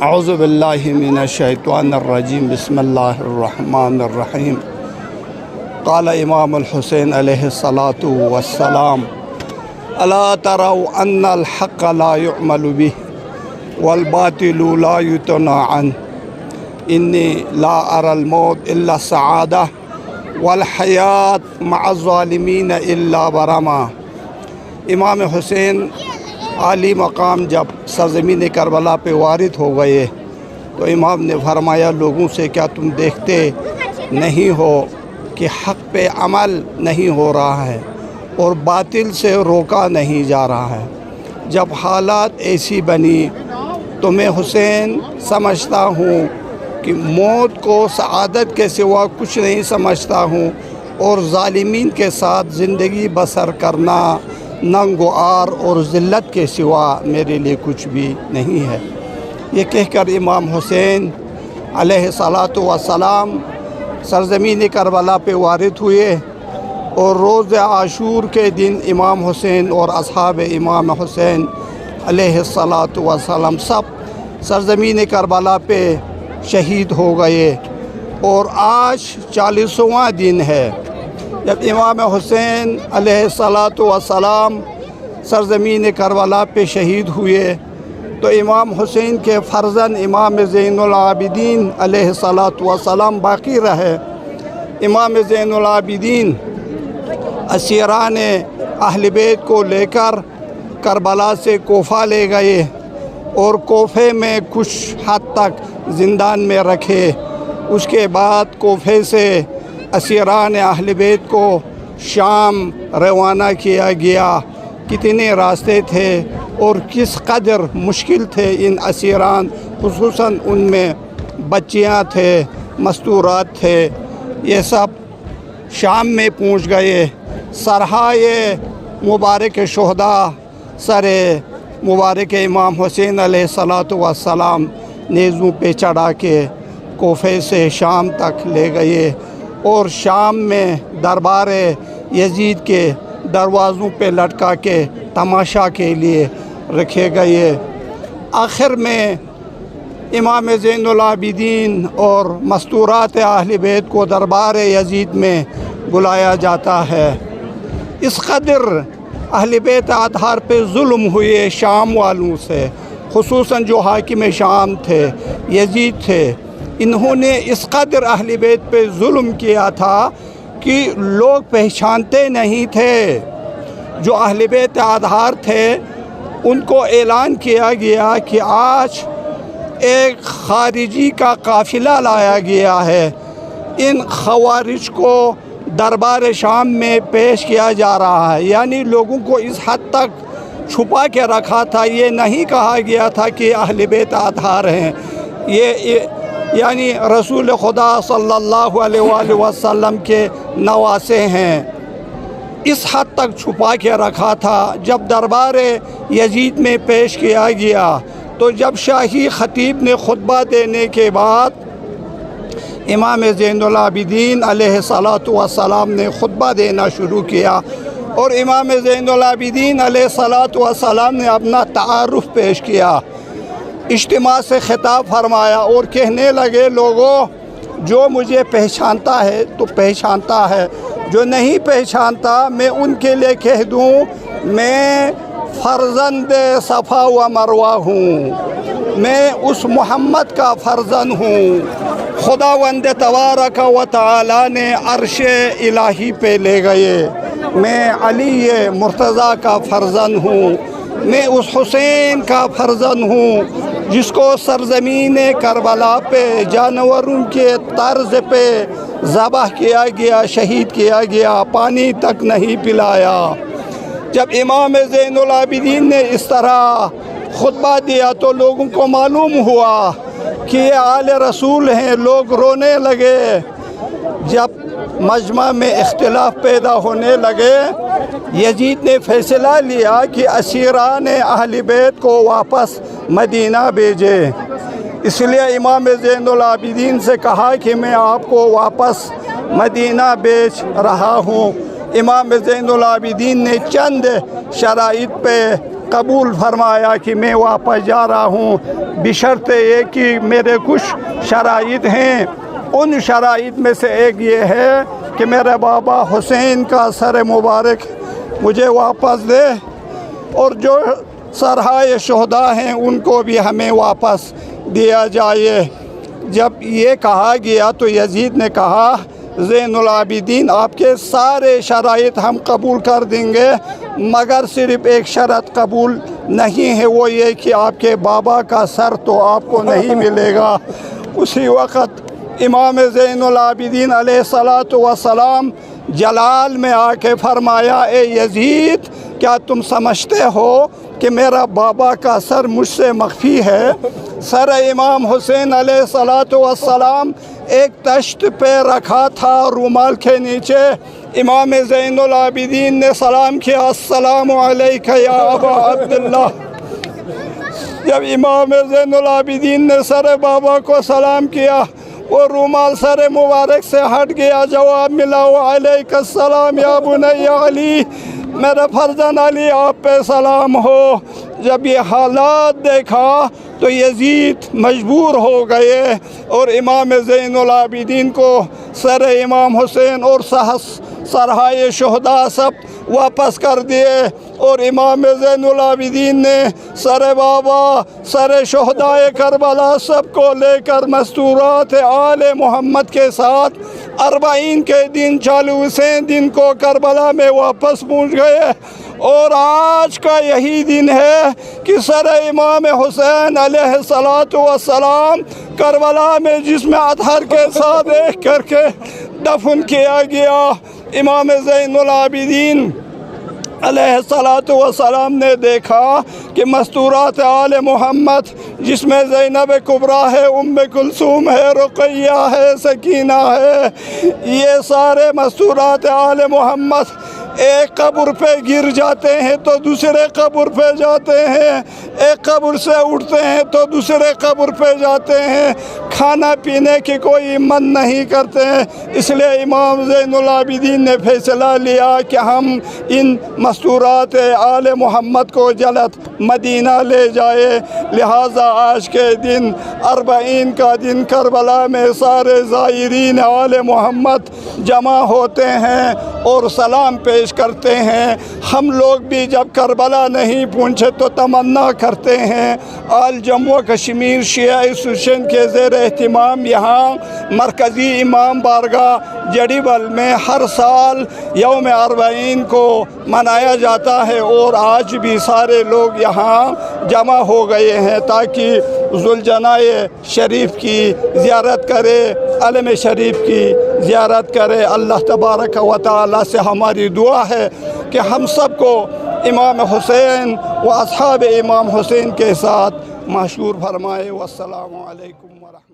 اعوذ باللہ من الشیطان الرجیم بسم اللہ الرحمن الرحیم قال امام الحسین علیہ الصلاۃ والسلام الا تروا ان الحق لا يعمل به والباطل لا يتنى عنه انی لا ارى الموت الا السعادہ والحیات مع الظالمین الا برما۔ امام حسین عالی مقام جب سرزمین کربلا پہ وارد ہو گئے تو امام نے فرمایا لوگوں سے کیا تم دیکھتے نہیں ہو کہ حق پہ عمل نہیں ہو رہا ہے اور باطل سے روکا نہیں جا رہا ہے۔ جب حالات ایسی بنی تو میں حسین سمجھتا ہوں کہ موت کو سعادت کے سوا کچھ نہیں سمجھتا ہوں اور ظالمین کے ساتھ زندگی بسر کرنا ننگ و عار اور ذلت کے سوا میرے لیے کچھ بھی نہیں ہے۔ یہ کہہ کر امام حسین علیہ الصلاۃ والسلام سرزمین کربلا پہ وارد ہوئے اور روز عاشور کے دن امام حسین اور اصحاب امام حسین علیہ الصلاۃ والسلام سب سرزمین کربلا پہ شہید ہو گئے اور آج 40واں دن ہے جب امام حسین علیہ الصلاۃ والسلام سرزمین کربلا پہ شہید ہوئے تو امام حسین کے فرزند امام زین العابدین علیہ الصلاۃ والسلام باقی رہے۔ امام زین العابدین اسیران اہل بیت کو لے کر کربلا سے کوفہ لے گئے اور کوفے میں کچھ حد تک زندان میں رکھے۔ اس کے بعد کوفے سے اسیران اہل بیت کو شام روانہ کیا گیا۔ کتنے راستے تھے اور کس قدر مشکل تھے ان اسیران، خصوصاً ان میں بچیاں تھے، مستورات تھے، یہ سب شام میں پہنچ گئے۔ سرہائے مبارک شہداء سر مبارک امام حسین علیہ الصلاۃ والسلام نیزوں پہ چڑھا کے کوفے سے شام تک لے گئے اور شام میں دربار یزید کے دروازوں پہ لٹکا کے تماشا کے لیے رکھے گئے۔ آخر میں امام زین العابدین اور مستورات اہل بیت کو دربار یزید میں بلایا جاتا ہے۔ اس قدر اہل بیت اطہار پہ ظلم ہوئے شام والوں سے، خصوصاً جو حاکم شام تھے، یزید تھے۔ انہوں نے اس قدر اہل بیت پہ ظلم کیا تھا کہ لوگ پہچانتے نہیں تھے۔ جو اہل بیت اطہار تھے ان کو اعلان کیا گیا کہ آج ایک خارجی کا قافلہ لایا گیا ہے، ان خوارج کو دربار شام میں پیش کیا جا رہا ہے۔ یعنی لوگوں کو اس حد تک چھپا کے رکھا تھا، یہ نہیں کہا گیا تھا کہ اہل بیت اطہار ہیں، یہ یعنی رسول خدا صلی اللہ علیہ وآلہ وسلم کے نواسے ہیں۔ اس حد تک چھپا کے رکھا تھا۔ جب دربار یزید میں پیش کیا گیا تو جب شاہی خطیب نے خطبہ دینے کے بعد امام زین العابدین علیہ الصلاۃ والسلام نے خطبہ دینا شروع کیا اور امام زین العابدین علیہ الصلاۃ والسلام نے اپنا تعارف پیش کیا، اجتماع سے خطاب فرمایا اور کہنے لگے لوگوں جو مجھے پہچانتا ہے تو پہچانتا ہے، جو نہیں پہچانتا میں ان کے لیے کہہ دوں میں فرزند صفا و مروہ ہوں، میں اس محمد کا فرزند ہوں۔ خداوند تبارک و تعالی نے عرش الہی پہ لے گئے۔ میں علی مرتضیٰ کا فرزند ہوں، میں اس حسین کا فرزند ہوں جس کو سرزمین کربلا پہ جانوروں کے طرز پہ ذبح کیا گیا، شہید کیا گیا، پانی تک نہیں پلایا۔ جب امام زین العابدین نے اس طرح خطبہ دیا تو لوگوں کو معلوم ہوا کہ یہ آل رسول ہیں، لوگ رونے لگے۔ جب مجمع میں اختلاف پیدا ہونے لگے، یزید نے فیصلہ لیا کہ اسیران اہل بیت کو واپس مدینہ بھیجے۔ اس لیے امام زین العابدین سے کہا کہ میں آپ کو واپس مدینہ بھیج رہا ہوں۔ امام زین العابدین نے چند شرائط پہ قبول فرمایا کہ میں واپس جا رہا ہوں، بشرط یہ کہ میرے کچھ شرائط ہیں۔ ان شرائط میں سے ایک یہ ہے کہ میرے بابا حسین کا سر مبارک مجھے واپس دے، اور جو سرہائے شہداء ہیں ان کو بھی ہمیں واپس دیا جائے۔ جب یہ کہا گیا تو یزید نے کہا زین العابدین آپ کے سارے شرائط ہم قبول کر دیں گے، مگر صرف ایک شرط قبول نہیں ہے، وہ یہ کہ آپ کے بابا کا سر تو آپ کو نہیں ملے گا۔ اسی وقت امام زین العابدین علیہ الصلاۃ والسلام جلال میں آ کے فرمایا اے یزید کیا تم سمجھتے ہو کہ میرا بابا کا سر مجھ سے مخفی ہے؟ سر امام حسین علیہ الصلاۃ والسلام ایک تشت پہ رکھا تھا رومال کے نیچے۔ امام زین العابدین نے سلام کیا السلام علیکہ یا ابا عبداللہ۔ جب امام زین العابدین نے سر بابا کو سلام کیا، وہ رومال سر مبارک سے ہٹ گیا، جواب ملا وعلیک السلام یا بنی علی، میرا فرزند علی آپ پہ سلام ہو۔ جب یہ حالات دیکھا تو یزید مجبور ہو گئے اور امام زین العابدین کو سر امام حسین اور سرہائے شہداء سب واپس کر دیے، اور امام زین العابدین نے سر بابا، سر شہداء کربلا سب کو لے کر مستورات آل محمد کے ساتھ 40 کے دن 40ویں دن کو کربلا میں واپس پہنچ گئے۔ اور آج کا یہی دن ہے کہ سر امام حسین علیہ الصلاۃ والسلام کربلا میں جسم اطہر کے ساتھ ایک کر کے دفن کیا گیا۔ امام زین العابدین علیہ الصلاۃ والسلام نے دیکھا کہ مستورات آل محمد جس میں زینب کبریٰ ہے، ام کلثوم ہے، رقیہ ہے، سکینہ ہے، یہ سارے مستورات آل محمد ایک قبر پہ گر جاتے ہیں تو دوسرے قبر پہ جاتے ہیں، ایک قبر سے اٹھتے ہیں تو دوسرے قبر پہ جاتے ہیں، کھانا پینے کی کوئی من نہیں کرتے ہیں۔ اس لیے امام زین العابدین نے فیصلہ لیا کہ ہم ان مستورات آل محمد کو جلد مدینہ لے جائے۔ لہٰذا آج کے دن 40 کا دن کربلا میں سارے زائرین آل محمد جمع ہوتے ہیں اور سلام پیش کرتے ہیں۔ ہم لوگ بھی جب کربلا نہیں پہنچے تو تمنا کرتے ہیں آل جموں و کشمیر شیعہ ایسوسیشن کے زیر اہتمام یہاں مرکزی امام بارگاہ جڑیبل میں ہر سال یوم 40 کو منایا جاتا ہے، اور آج بھی سارے لوگ یہاں جمع ہو گئے ہیں تاکہ ذوالجناح شریف کی زیارت کرے، علم شریف کی زیارت کرے۔ اللہ تبارک و تعالی سے ہماری دعا ہے کہ ہم سب کو امام حسین و اصحاب امام حسین کے ساتھ محشور فرمائے۔ والسلام علیکم ورحمۃ اللہ۔